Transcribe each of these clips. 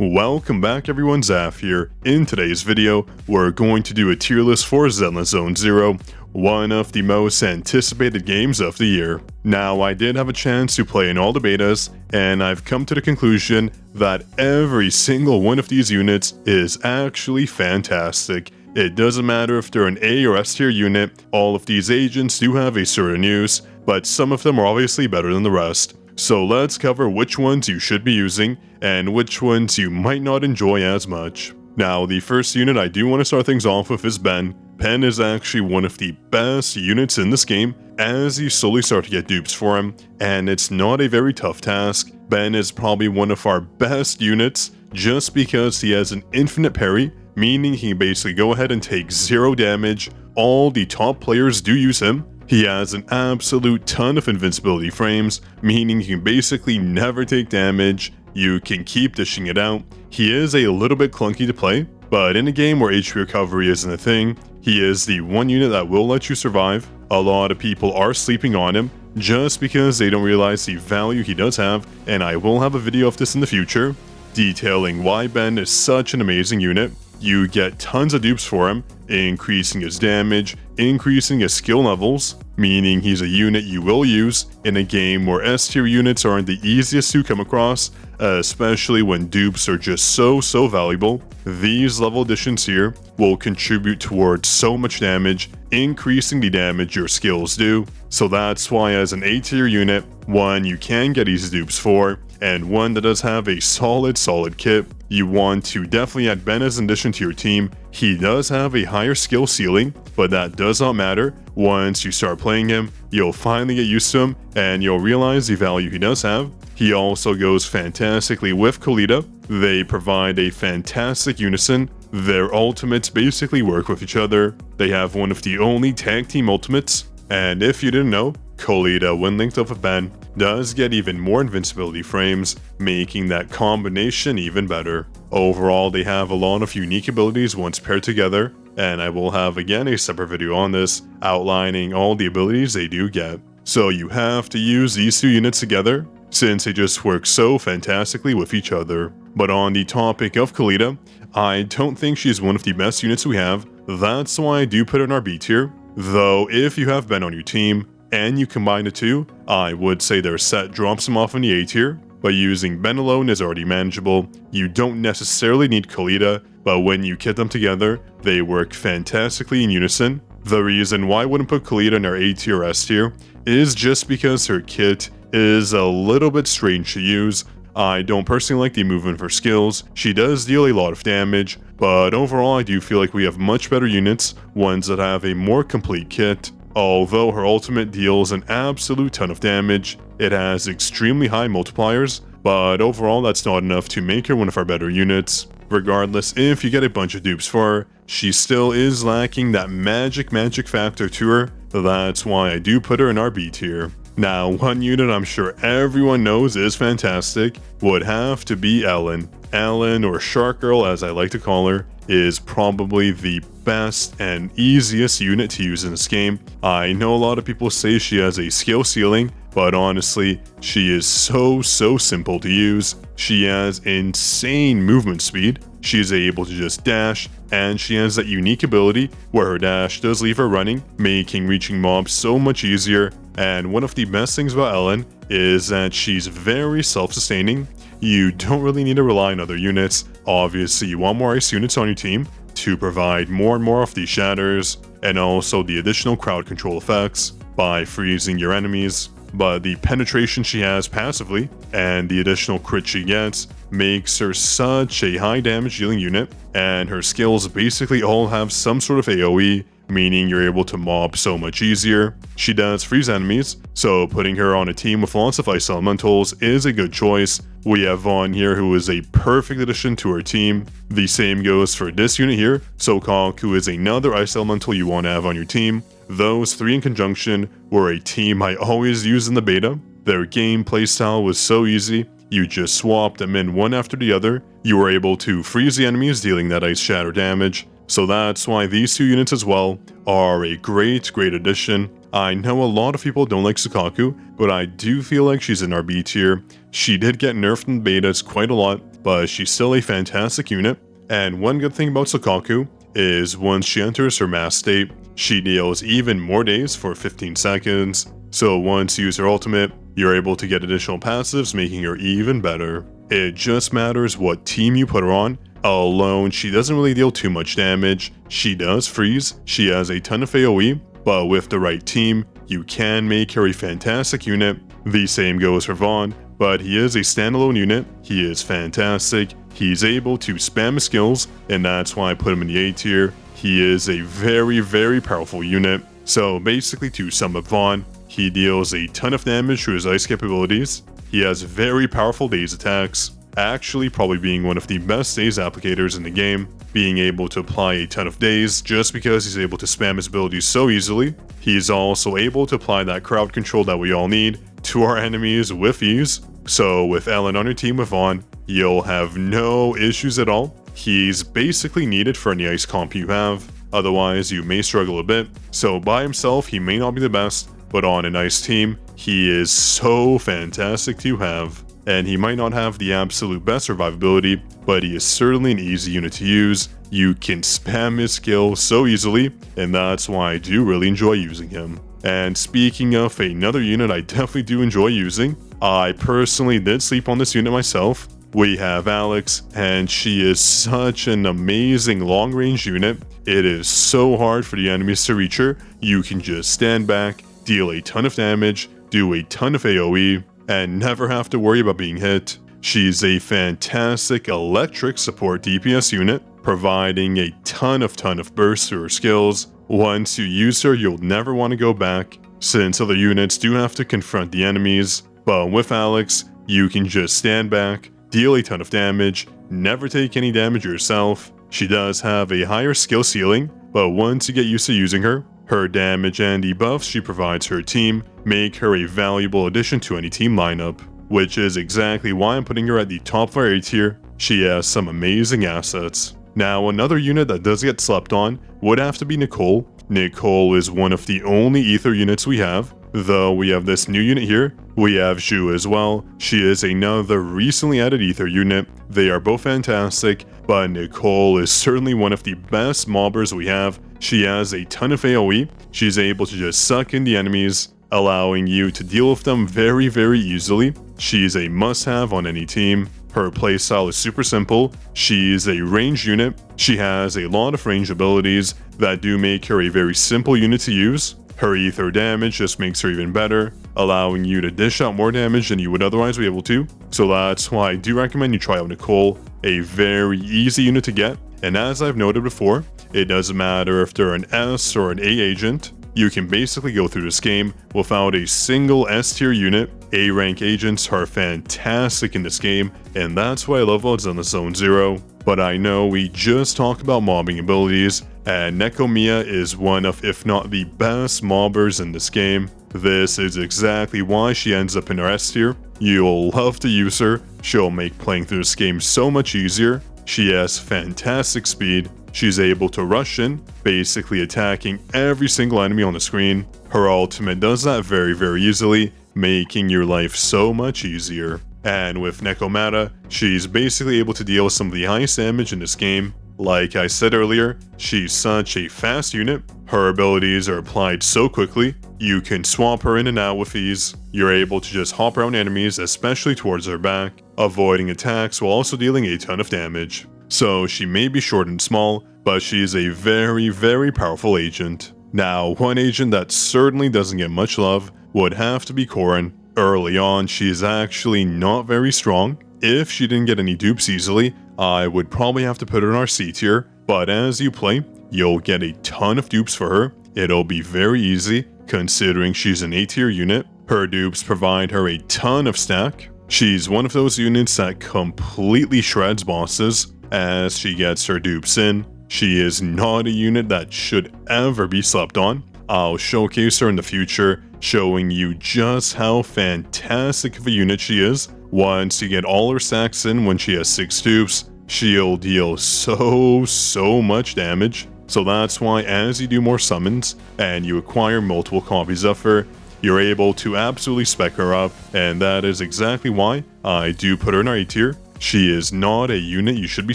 Welcome back everyone, Zaf here. In today's video, we're going to do a tier list for Zenless Zone Zero, one of the most anticipated games of the year. Now, I did have a chance to play in all the betas, and I've come to the conclusion that every single one of these units is actually fantastic. It doesn't matter if they're an A or S tier unit, all of these agents do have a certain use, but some of them are obviously better than the rest. So let's cover which ones you should be using, and which ones you might not enjoy as much. Now, the first unit I do want to start things off with is Ben. Ben is actually one of the best units in this game, as you slowly start to get dupes for him, and it's not a very tough task. Ben is probably one of our best units, just because he has an infinite parry, meaning he can basically go ahead and take 0 damage. All the top players do use him. He has an absolute ton of invincibility frames, meaning you can basically never take damage. You can keep dishing it out. He is a little bit clunky to play, but in a game where HP recovery isn't a thing, he is the one unit that will let you survive. A lot of people are sleeping on him just because they don't realize the value he does have, and I will have a video of this in the future, detailing why Ben is such an amazing unit. You get tons of dupes for him, increasing his damage, increasing his skill levels, meaning he's a unit you will use in a game where S tier units aren't the easiest to come across, especially when dupes are just so valuable. These level additions here will contribute towards so much damage, increasing the damage your skills do. So that's why as an A tier unit, one you can get easy dupes for, and one that does have a solid kit. You want to definitely add Ben as an addition to your team. He does have a higher skill ceiling, but that does not matter. Once you start playing him, you'll finally get used to him, and you'll realize the value he does have. He also goes fantastically with Kolita. They provide a fantastic unison. Their ultimates basically work with each other. They have one of the only tag team ultimates, and if you didn't know, Kolita, when linked up with Ben, does get even more invincibility frames, making that combination even better. Overall, they have a lot of unique abilities once paired together, and I will have again a separate video on this, outlining all the abilities they do get. So you have to use these two units together, since they just work so fantastically with each other. But on the topic of Kolita, I don't think she's one of the best units we have. That's why I do put her in our B tier. Though if you have Ben on your team, and you combine the two, I would say their set drops them off in the A tier, but using Ben alone is already manageable. You don't necessarily need Kolita, but when you kit them together, they work fantastically in unison. The reason why I wouldn't put Kolita in our A tier or S tier is just because her kit is a little bit strange to use. I don't personally like the movement of her skills. She does deal a lot of damage, but overall I do feel like we have much better units, ones that have a more complete kit. Although her ultimate deals an absolute ton of damage, it has extremely high multipliers, but overall that's not enough to make her one of our better units. Regardless, if you get a bunch of dupes for her, she still is lacking that magic factor to her. That's why I do put her in our B tier. Now, one unit I'm sure everyone knows is fantastic would have to be Ellen. Ellen, or Shark Girl as I like to call her, is probably the best and easiest unit to use in this game. I know a lot of people say she has a skill ceiling, but honestly, she is so simple to use. She has insane movement speed. She is able to just dash, and she has that unique ability where her dash does leave her running, making reaching mobs so much easier. And one of the best things about Ellen is that she's very self-sustaining. You don't really need to rely on other units. Obviously, you want more ice units on your team to provide more and more of these shatters, and also the additional crowd control effects by freezing your enemies. But the penetration she has passively, and the additional crit she gets, makes her such a high damage dealing unit, and her skills basically all have some sort of AoE, meaning you're able to mob so much easier. She does freeze enemies, so putting her on a team with lots of ice elementals is a good choice. We have Vaughn here, who is a perfect addition to our team. The same goes for this unit here, Sokok, who is another ice elemental you want to have on your team. Those three in conjunction were a team I always used in the beta. Their gameplay style was so easy. You just swapped them in one after the other. You were able to freeze the enemies, dealing that ice shatter damage. So that's why these two units as well are a great addition. I know a lot of people don't like Sukaku, but I do feel like she's in our B tier. She did get nerfed in the betas quite a lot, but she's still a fantastic unit. And one good thing about Sukaku is once she enters her mass state, she deals even more days for 15 seconds. So once you use her ultimate, you're able to get additional passives, making her even better. It just matters what team you put her on. Alone, she doesn't really deal too much damage. She does freeze, she has a ton of AoE, but with the right team, you can make her a fantastic unit. The same goes for Vaughn, but he is a standalone unit. He is fantastic. He's able to spam his skills, and that's why I put him in the A tier. He is a very, very powerful unit. So basically, to sum up Vaughn, he deals a ton of damage through his ice capabilities. He has very powerful daze attacks, actually probably being one of the best daze applicators in the game, being able to apply a ton of daze just because he's able to spam his abilities so easily. He's also able to apply that crowd control that we all need to our enemies with ease. So with Ellen on your team with Vaughn, you'll have no issues at all. He's basically needed for any ice comp you have, otherwise you may struggle a bit. So by himself, he may not be the best, but on a nice team, he is so fantastic to have. And he might not have the absolute best survivability, but he is certainly an easy unit to use. You can spam his skill so easily, and that's why I do really enjoy using him. And speaking of another unit I definitely do enjoy using, I personally did sleep on this unit myself. We have Alex, and she is such an amazing long-range unit. It is so hard for the enemies to reach her. You can just stand back, deal a ton of damage, do a ton of AoE, and never have to worry about being hit. She's a fantastic electric support DPS unit, providing a ton of bursts through her skills. Once you use her, you'll never want to go back, since other units do have to confront the enemies. But with Alex, you can just stand back, deal a ton of damage, never take any damage yourself. She does have a higher skill ceiling, but once you get used to using her, her damage and debuffs she provides her team make her a valuable addition to any team lineup, which is exactly why I'm putting her at the top of our A tier. She has some amazing assets. Now, another unit that does get slept on would have to be Nicole. Nicole is one of the only ether units we have, though we have this new unit here. We have Zhu as well. She is another recently added ether unit. They are both fantastic, but Nicole is certainly one of the best mobbers we have. She has a ton of AoE. She's able to just suck in the enemies, allowing you to deal with them very, very easily. She's a must-have on any team. Her playstyle is super simple. She's a ranged unit. She has a lot of range abilities that do make her a very simple unit to use. Her ether damage just makes her even better, allowing you to dish out more damage than you would otherwise be able to. So that's why I do recommend you try out Nicole, a very easy unit to get. And as I've noted before, it doesn't matter if they're an S or an A agent. You can basically go through this game without a single S tier unit. A rank agents are fantastic in this game, and that's why I love about Zenless Zone 0. But I know we just talked about mobbing abilities, and Nekomiya is one of, if not the best mobbers in this game. This is exactly why she ends up in our S tier. You'll love to use her. She'll make playing through this game so much easier. She has fantastic speed. She's able to rush in, basically attacking every single enemy on the screen. Her ultimate does that very, very easily, making your life so much easier. And with Nekomata, she's basically able to deal with some of the highest damage in this game. Like I said earlier, she's such a fast unit. Her abilities are applied so quickly. You can swap her in and out with ease. You're able to just hop around enemies, especially towards her back, avoiding attacks while also dealing a ton of damage. So she may be short and small, but she's a very, very powerful agent. Now, one agent that certainly doesn't get much love would have to be Corrin. Early on, she's actually not very strong. If she didn't get any dupes easily, I would probably have to put her in our C tier, but as you play, you'll get a ton of dupes for her. It'll be very easy, considering she's an A tier unit. Her dupes provide her a ton of stack. She's one of those units that completely shreds bosses as she gets her dupes in. She is not a unit that should ever be slept on. I'll showcase her in the future, showing you just how fantastic of a unit she is. Once you get all her stacks in when she has 6 dupes, she'll deal so much damage. So that's why as you do more summons and you acquire multiple copies of her, you're able to absolutely spec her up, and that is exactly why I do put her in our A tier. She is not a unit you should be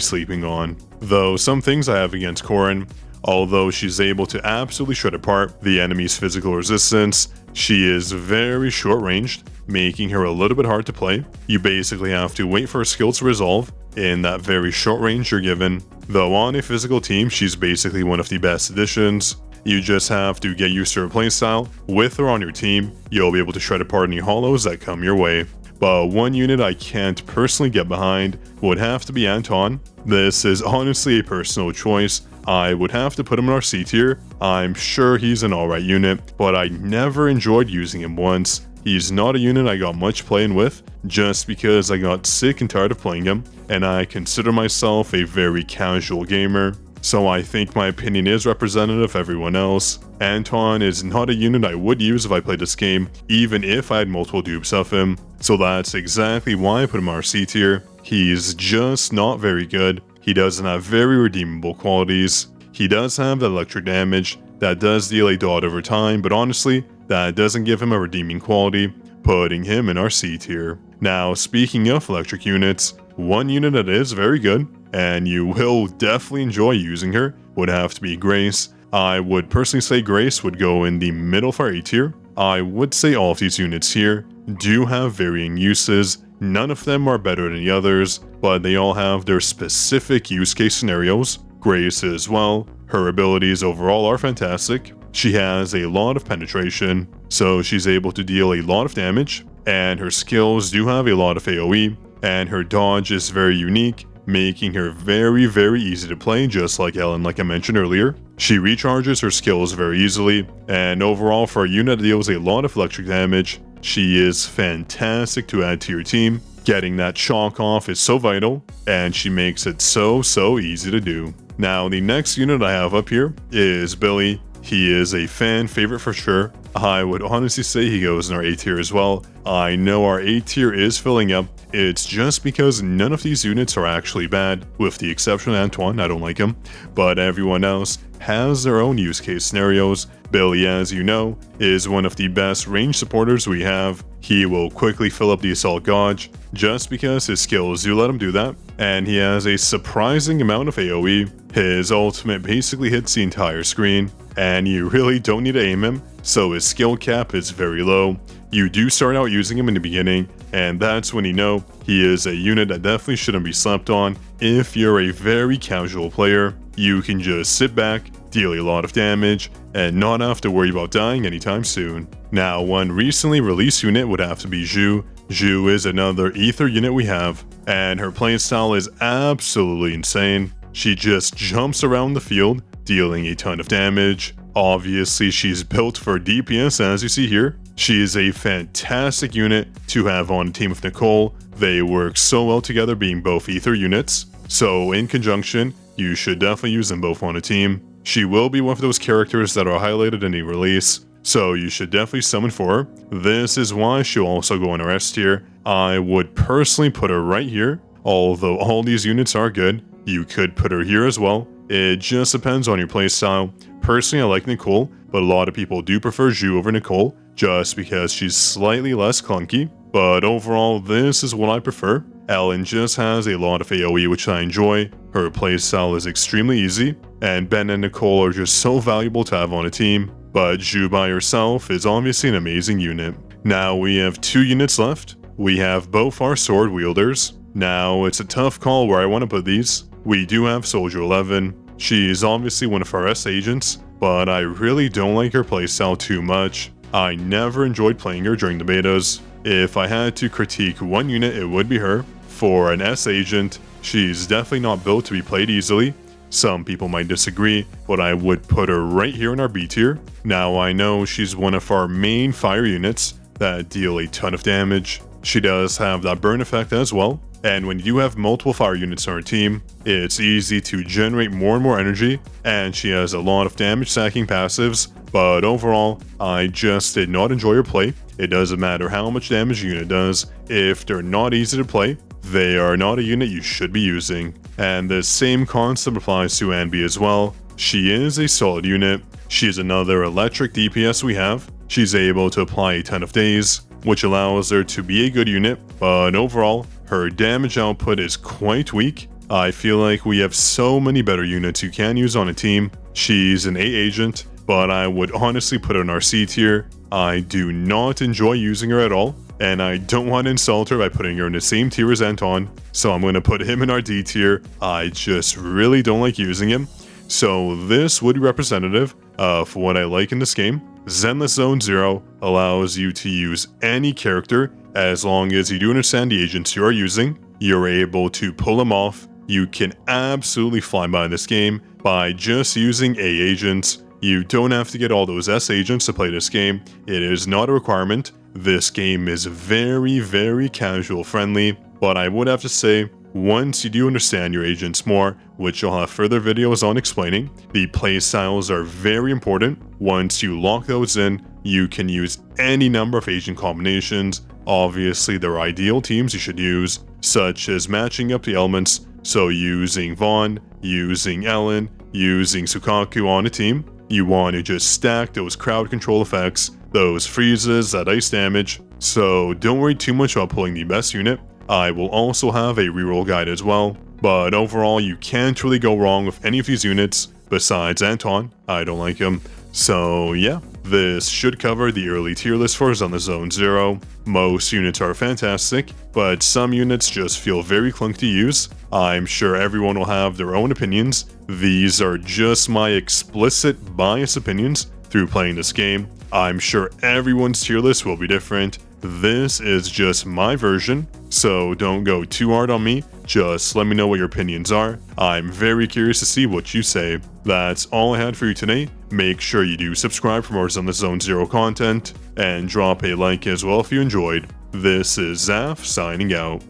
sleeping on. Though some things I have against Corrin, although she's able to absolutely shred apart the enemy's physical resistance, she is very short-ranged, making her a little bit hard to play. You basically have to wait for her skill to resolve in that very short range you're given. Though on a physical team, she's basically one of the best additions. You just have to get used to her playstyle. With her on your team, you'll be able to shred apart any hollows that come your way. But one unit I can't personally get behind would have to be Anton. This is honestly a personal choice. I would have to put him in our C tier. I'm sure he's an alright unit, but I never enjoyed using him once. He's not a unit I got much playing with, just because I got sick and tired of playing him, and I consider myself a very casual gamer. So I think my opinion is representative of everyone else. Anton is not a unit I would use if I played this game, even if I had multiple dupes of him. So that's exactly why I put him in our C tier. He's just not very good. He doesn't have very redeemable qualities. He does have the electric damage that does deal a dot over time, but honestly, that doesn't give him a redeeming quality, putting him in our C tier. Now, speaking of electric units, one unit that is very good, and you will definitely enjoy using her, would have to be Grace. I would personally say Grace would go in the middle of our A tier. I would say all of these units here do have varying uses. None of them are better than the others, but they all have their specific use case scenarios. Grace as well. Her abilities overall are fantastic. She has a lot of penetration, so she's able to deal a lot of damage, and her skills do have a lot of AoE, and her dodge is very unique, making her very, very easy to play, just like Ellen, like I mentioned earlier. She recharges her skills very easily, and overall for a unit that deals a lot of electric damage, she is fantastic to add to your team. Getting that shock off is so vital, and she makes it so easy to do. Now, the next unit I have up here is Billy. He is a fan favorite for sure. I would honestly say he goes in our A tier as well. I know our A tier is filling up. It's just because none of these units are actually bad, with the exception of Antoine, I don't like him, but everyone else has their own use case scenarios. Billy, as you know, is one of the best range supporters we have. He will quickly fill up the Assault Gauge, just because his skills do let him do that, and he has a surprising amount of AoE. His ultimate basically hits the entire screen, and you really don't need to aim him, so his skill cap is very low. You do start out using him in the beginning, and that's when you know he is a unit that definitely shouldn't be slept on. If you're a very casual player, you can just sit back, deal a lot of damage, and not have to worry about dying anytime soon. Now, one recently released unit would have to be Zhu. Zhu is another ether unit we have, and her playstyle is absolutely insane. She just jumps around the field, dealing a ton of damage. Obviously, she's built for DPS, as you see here. She is a fantastic unit to have on a team with Nicole. They work so well together, being both ether units. So in conjunction, you should definitely use them both on a team. She will be one of those characters that are highlighted in a release, so you should definitely summon for her. This is why she'll also go in our S tier. I would personally put her right here. Although all these units are good, you could put her here as well. It just depends on your playstyle. Personally, I like Nicole, but a lot of people do prefer Zhu over Nicole, just because she's slightly less clunky. But overall, this is what I prefer. Ellen just has a lot of AoE, which I enjoy. Her playstyle is extremely easy, and Ben and Nicole are just so valuable to have on a team. But Zhu by herself is obviously an amazing unit. Now we have 2 units left. We have both our sword wielders. Now it's a tough call where I want to put these. We do have Soldier 11. She is obviously one of our S agents, but I really don't like her playstyle too much. I never enjoyed playing her during the betas. If I had to critique one unit, it would be her. For an S agent, she's definitely not built to be played easily. Some people might disagree, but I would put her right here in our B tier. Now I know she's one of our main fire units that deal a ton of damage. She does have that burn effect as well, and when you have multiple fire units on her team, it's easy to generate more and more energy, and she has a lot of damage stacking passives, but overall, I just did not enjoy her play. It doesn't matter how much damage a unit does, if they're not easy to play, they are not a unit you should be using. And the same concept applies to Anby as well. She is a solid unit. She is another electric DPS we have. She's able to apply a ton of daze, which allows her to be a good unit, but overall, her damage output is quite weak. I feel like we have so many better units you can use on a team. She's an A agent, but I would honestly put her in our C tier. I do not enjoy using her at all, and I don't want to insult her by putting her in the same tier as Anton, so I'm going to put him in our D tier. I just really don't like using him. So this would be representative of what I like in this game. Zenless Zone 0 allows you to use any character as long as you do understand the agents you are using. You're able to pull them off. You can absolutely fly by this game by just using A agents. You don't have to get all those S agents to play this game. It is not a requirement. This game is very, very casual friendly, but I would have to say, once you do understand your agents more, which you'll have further videos on explaining, the playstyles are very important. Once you lock those in, you can use any number of agent combinations. Obviously, there are ideal teams you should use, such as matching up the elements, so using Vaughn, using Ellen, using Sukaku on a team. You want to just stack those crowd control effects, those freezes, that ice damage, so don't worry too much about pulling the best unit. I will also have a reroll guide as well, but overall you can't really go wrong with any of these units besides Anton. I don't like him. So yeah, this should cover the early tier list for Zenless Zone 0. Most units are fantastic, but some units just feel very clunky to use. I'm sure everyone will have their own opinions. These are just my explicit biased opinions through playing this game. I'm sure everyone's tier list will be different. This is just my version, so don't go too hard on me. Just let me know what your opinions are. I'm very curious to see what you say. That's all I had for you today. Make sure you do subscribe for more Zenless Zone 0 content, and drop a like as well if you enjoyed. This is Zaf signing out.